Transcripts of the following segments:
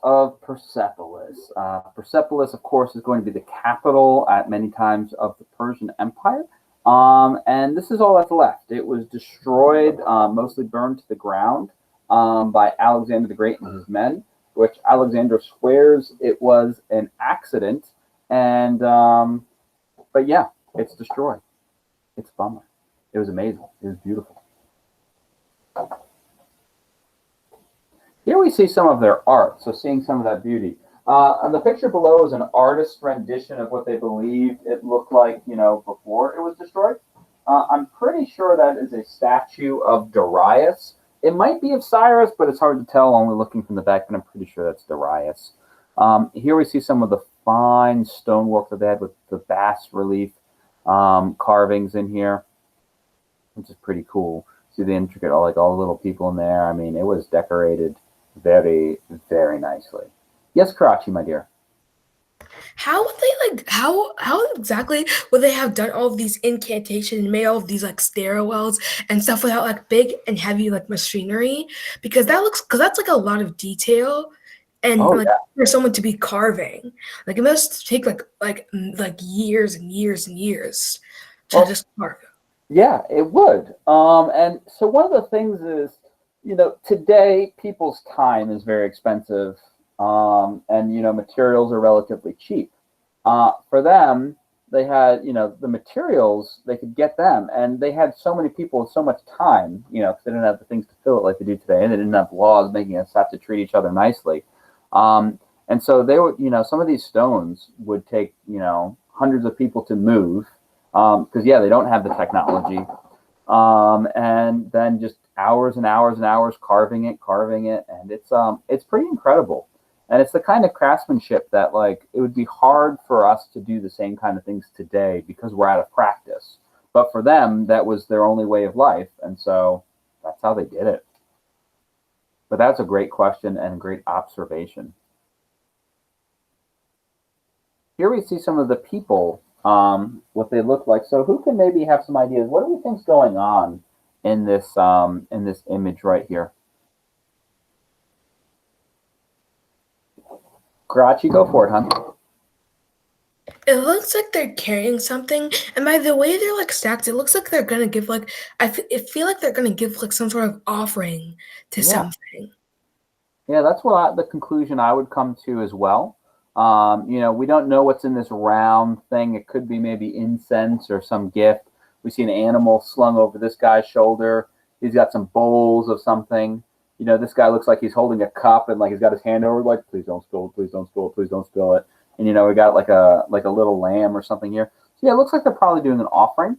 of Persepolis. Persepolis, of course, is going to be the capital at many times of the Persian Empire. And this is all that's left. It was destroyed, mostly burned to the ground by Alexander the Great and his men, which Alexander swears it was an accident. And but yeah, it's destroyed. It's a bummer. It was amazing. It was beautiful. Here we see some of their art, so seeing some of that beauty. And the picture below is an artist's rendition of what they believe it looked like, you know, before it was destroyed. I'm pretty sure that is a statue of Darius. It might be of Cyrus, but it's hard to tell only looking from the back, but I'm pretty sure that's Darius. Here we see some of the fine stonework that they had with the bas relief carvings in here, which is pretty cool. See the intricate, all the little people in there. I mean, it was decorated very, very nicely. Yes, Karachi, my dear. How would they how exactly would they have done all of these incantations and made all of these stairwells and stuff without big and heavy machinery? Because that's a lot of detail, and for someone to be carving, it must take years and years and years to just carve. Yeah, it would. And so one of the things is, you know, today people's time is very expensive. And, you know, materials are relatively cheap. For them, they had, you know, the materials, they could get them, and they had so many people with so much time, you know, because they didn't have the things to fill it like they do today, and they didn't have laws making us have to treat each other nicely. And so they would, you know, some of these stones would take, you know, hundreds of people to move, because, yeah, they don't have the technology. And then just hours and hours and hours carving it, and it's pretty incredible. And it's the kind of craftsmanship that, it would be hard for us to do the same kind of things today because we're out of practice. But for them, that was their only way of life. And so that's how they did it. But that's a great question and a great observation. Here we see some of the people, what they look like. So who can maybe have some ideas? What do we think's going on in this image right here? Karachi, go for it, hon. It looks like they're carrying something, and by the way they're stacked, it looks like they're gonna give I feel like they're gonna give some sort of offering to something. Yeah, that's what the conclusion I would come to as well. You know, we don't know what's in this round thing. It could be maybe incense or some gift. We see an animal slung over this guy's shoulder. He's got some bowls of something. You know, this guy looks like he's holding a cup and he's got his hand over please don't spill it, please don't spill it, please don't spill it. And, you know, we got like a little lamb or something here. So, yeah, it looks like they're probably doing an offering.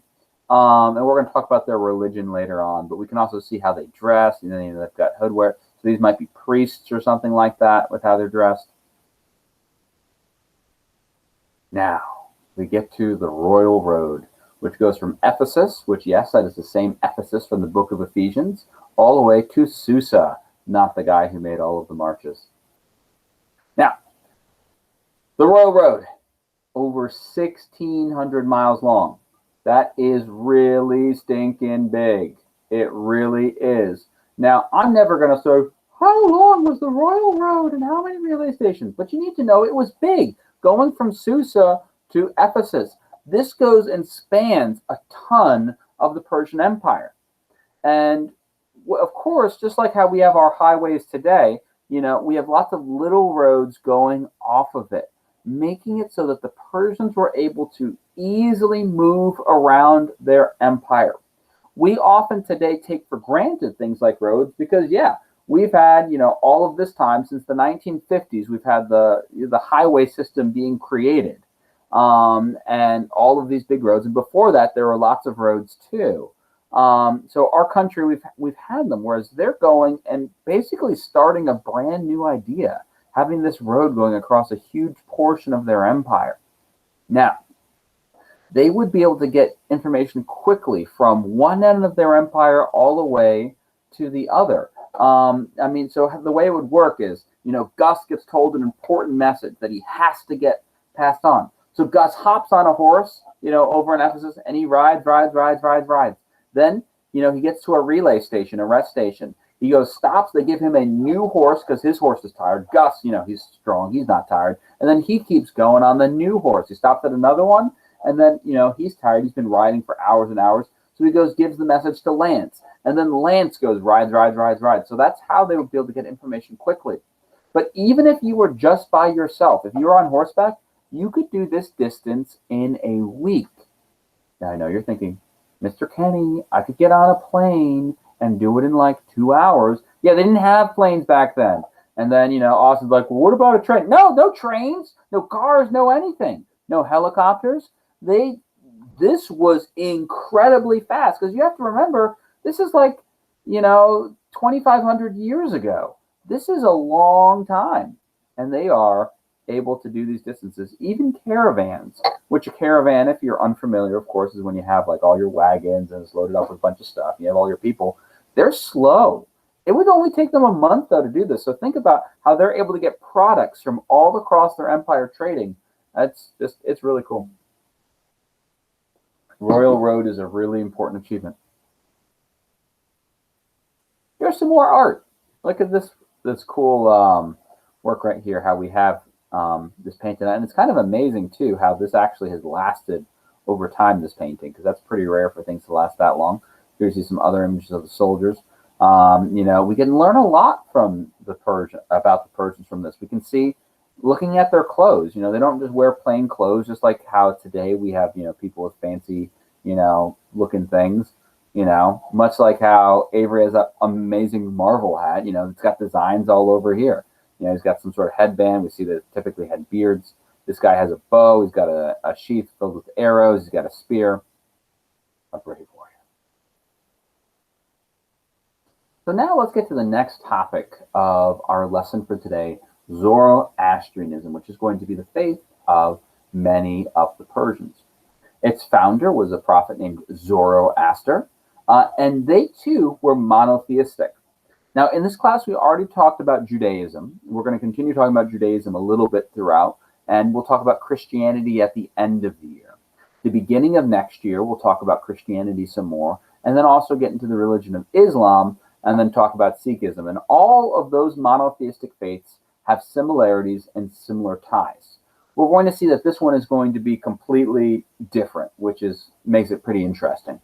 And we're going to talk about their religion later on. But we can also see how they dress. You know, they've got hoodwear. So these might be priests or something like that with how they're dressed. Now, we get to the Royal Road, which goes from Ephesus, which, yes, that is the same Ephesus from the book of Ephesians, all the way to Susa, not the guy who made all of the marches. Now, the Royal Road, over 1,600 miles long. That is really stinking big. It really is. Now, I'm never going to say, how long was the Royal Road and how many relay stations? But you need to know it was big. Going from Susa to Ephesus. This goes and spans a ton of the Persian Empire. And of course, just like how we have our highways today, you know, we have lots of little roads going off of it, making it so that the Persians were able to easily move around their empire. We often today take for granted things like roads because, yeah, we've had, you know, all of this time since the 1950s, we've had the highway system being created, and all of these big roads. And before that, there were lots of roads too. So our country, we've had them, whereas they're going and basically starting a brand new idea, having this road going across a huge portion of their empire. Now, they would be able to get information quickly from one end of their empire all the way to the other. I mean, so the way it would work is, you know, Gus gets told an important message that he has to get passed on. So Gus hops on a horse, you know, over in Ephesus, and he rides. Then, you know, he gets to a relay station, a rest station. He goes, stops. They give him a new horse because his horse is tired. Gus, he's strong. He's not tired. And then he keeps going on the new horse. He stops at another one. And then, he's tired. He's been riding for hours and hours. So he goes, gives the message to Lance. And then Lance goes, rides. So that's how they would be able to get information quickly. But even if you were just by yourself, if you were on horseback, you could do this distance in a week. Now, I know you're thinking, Mr. Kenny, I could get on a plane and do it in like 2 hours. Yeah, they didn't have planes back then. And then, Austin's like, well, what about a train? No trains, no cars, no anything, no helicopters. This was incredibly fast because you have to remember, this is like, 2,500 years ago. This is a long time. And they are able to do these distances, even caravans, which a caravan, if you're unfamiliar, of course, is when you have like all your wagons and it's loaded up with a bunch of stuff. You have all your people. They're slow. It would only take them a month, though, to do this. So think about how they're able to get products from all across their empire trading. It's really cool. Royal Road is a really important achievement. Here's some more art. Look at this cool work right here, how we have this painting. And it's kind of amazing, too, how this actually has lasted over time, this painting, because that's pretty rare for things to last that long. Here you see some other images of the soldiers. We can learn a lot from about the Persians from this. We can see, looking at their clothes, they don't just wear plain clothes, just like how today we have, people with fancy, looking things, much like how Avery has that amazing Marvel hat, it's got designs all over here. He's got some sort of headband. We see that typically had beards. This guy has a bow. He's got a sheath filled with arrows. He's got a spear. A brave warrior. So now let's get to the next topic of our lesson for today, Zoroastrianism, which is going to be the faith of many of the Persians. Its founder was a prophet named Zoroaster, and they too were monotheistic. Now, in this class, we already talked about Judaism. We're going to continue talking about Judaism a little bit throughout, and we'll talk about Christianity at the end of the year. The beginning of next year, we'll talk about Christianity some more, and then also get into the religion of Islam, and then talk about Sikhism. And all of those monotheistic faiths have similarities and similar ties. We're going to see that this one is going to be completely different, which makes it pretty interesting.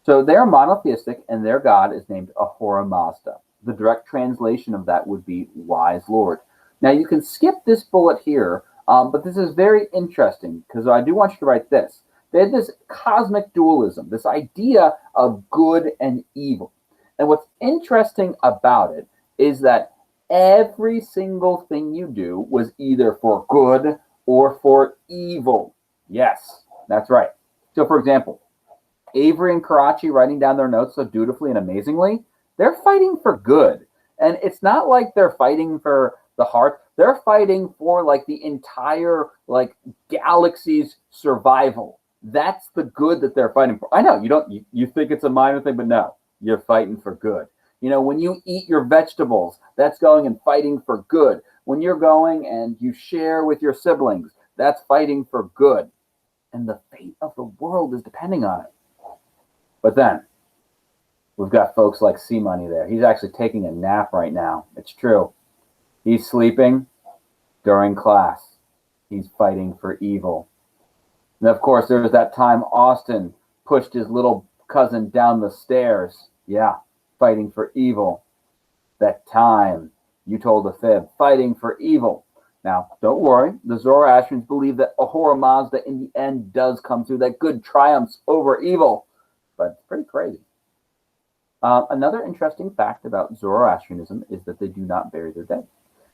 So they're monotheistic, and their god is named Ahura Mazda. The direct translation of that would be Wise Lord. Now, you can skip this bullet here, but this is very interesting because I do want you to write this. They had this cosmic dualism, this idea of good and evil. And what's interesting about it is that every single thing you do was either for good or for evil. Yes, that's right. So, for example, Avery and Karachi writing down their notes so dutifully and amazingly, they're fighting for good. And it's not like they're fighting for the heart. They're fighting for like the entire galaxy's survival. That's the good that they're fighting for. I know you think it's a minor thing, but no, you're fighting for good. When you eat your vegetables, that's going and fighting for good. When you're going and you share with your siblings, that's fighting for good. And the fate of the world is depending on it. But then, we've got folks like C-Money there. He's actually taking a nap right now. It's true. He's sleeping during class. He's fighting for evil. And of course, there was that time Austin pushed his little cousin down the stairs. Yeah, fighting for evil. That time you told a fib, fighting for evil. Now, don't worry. The Zoroastrians believe that Ahura Mazda in the end does come through, that good triumphs over evil. But it's pretty crazy. Another interesting fact about Zoroastrianism is that they do not bury their dead.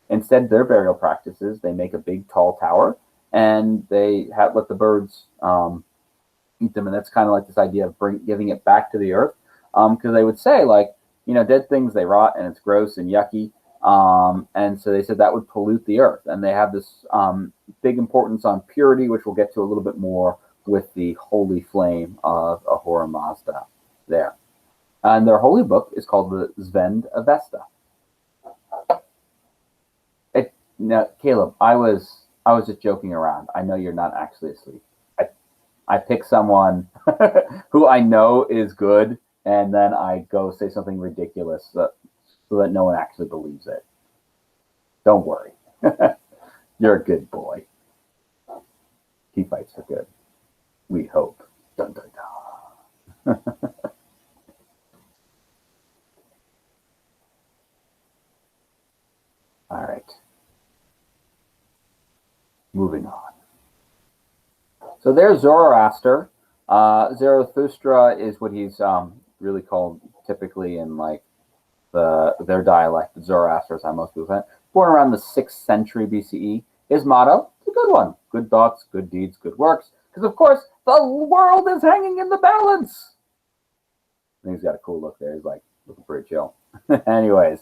Instead, their burial practices, they make a big tall tower and they let the birds eat them. And that's kind of like this idea of giving it back to the earth. Because they would say, dead things, they rot and it's gross and yucky. And so they said that would pollute the earth. And they have this big importance on purity, which we'll get to a little bit more with the holy flame of Ahura Mazda there. And their holy book is called the Zvend Avesta. Now, Caleb, I was just joking around. I know you're not actually asleep. I pick someone who I know is good, and then I go say something ridiculous. so that no one actually believes it. Don't worry. You're a good boy. He fights for good. We hope. Dun, dun, dun. All right. Moving on. So there's Zoroaster. Zarathustra is what he's really called typically in like their dialect. Zoroaster is how most people say it. Born around the 6th century BCE. His motto is a good one. Good thoughts, good deeds, good works. Because, of course, the world is hanging in the balance. And he's got a cool look there. He's like looking pretty chill. Anyways,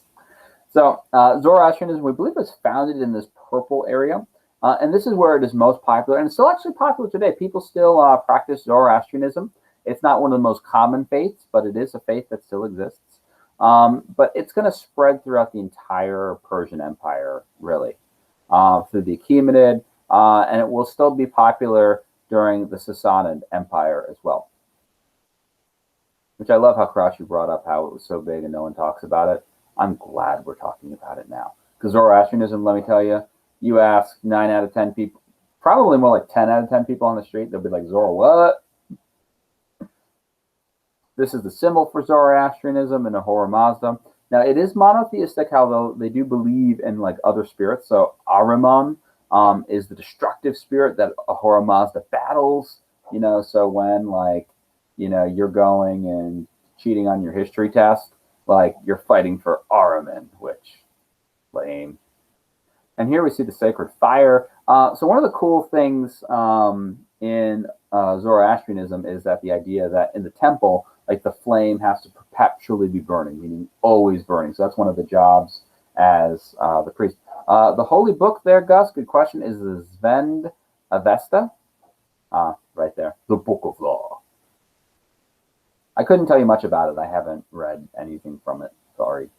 so Zoroastrianism, we believe, was founded in this purple area. And this is where it is most popular. And it's still actually popular today. People still practice Zoroastrianism. It's not one of the most common faiths, but it is a faith that still exists. But it's going to spread throughout the entire Persian Empire, really, through the Achaemenid, and it will still be popular during the Sassanid Empire as well. Which I love how Crouchy brought up how it was so big and no one talks about it. I'm glad we're talking about it now. Because Zoroastrianism, let me tell you, you ask 9 out of 10 people, probably more like 10 out of 10 people on the street, they'll be like, Zoro, what? This is the symbol for Zoroastrianism and Ahura Mazda. Now, it is monotheistic, although they do believe in like other spirits. So Ahriman is the destructive spirit that Ahura Mazda battles. You know, so when like, you know, you're going and cheating on your history test, like you're fighting for Ahriman, which lame. And here we see the sacred fire. So one of the cool things in Zoroastrianism is that the idea that in the temple, like the flame has to perpetually be burning, meaning always burning. So that's one of the jobs as the priest. The holy book there, Gus, good question, is the Zvend Avesta. Right there, the Book of Law. I couldn't tell you much about it. I haven't read anything from it. Sorry.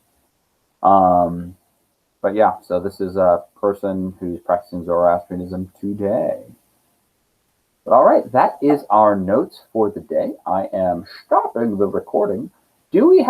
But yeah, so this is a person who's practicing Zoroastrianism today. But all right, that is our notes for the day. I am stopping the recording. Do we have